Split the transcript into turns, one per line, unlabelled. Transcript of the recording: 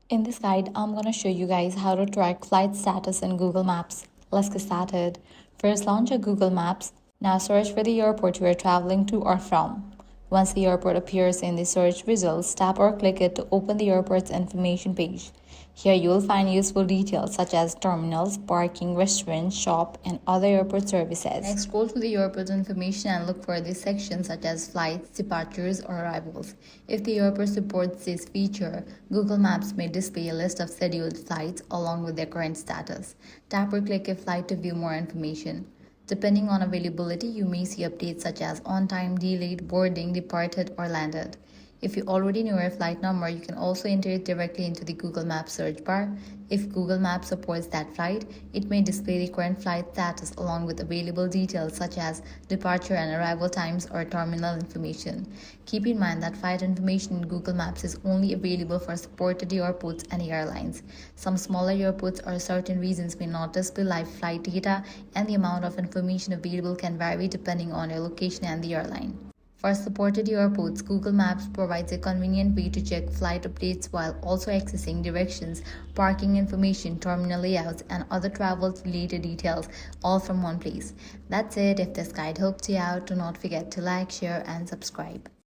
In this guide, I'm going to show you guys how to track flight status in Google Maps. Let's get started. First, launch your Google Maps. Now search for the airport you are traveling to or from. Once the airport appears in the search results, tap or click it to open the airport's information page. Here you will find useful details such as terminals, parking, restaurants, shop, and other airport services. Next, scroll to the airport information and look for these sections such as flights, departures, or arrivals. If the airport supports this feature, Google Maps may display a list of scheduled flights along with their current status. Tap or click a flight to view more information. Depending on availability, you may see updates such as on time, delayed, boarding, departed, or landed. If you already know your flight number, you can also enter it directly into the Google Maps search bar. If Google Maps supports that flight, it may display the current flight status along with available details such as departure and arrival times or terminal information. Keep in mind that flight information in Google Maps is only available for supported airports and airlines. Some smaller airports or certain regions may not display live flight data, and the amount of information available can vary depending on your location and the airline. For supported airports, Google Maps provides a convenient way to check flight updates while also accessing directions, parking information, terminal layouts, and other travel-related details all from one place. That's it. If this guide helped you out, do not forget to like, share, and subscribe.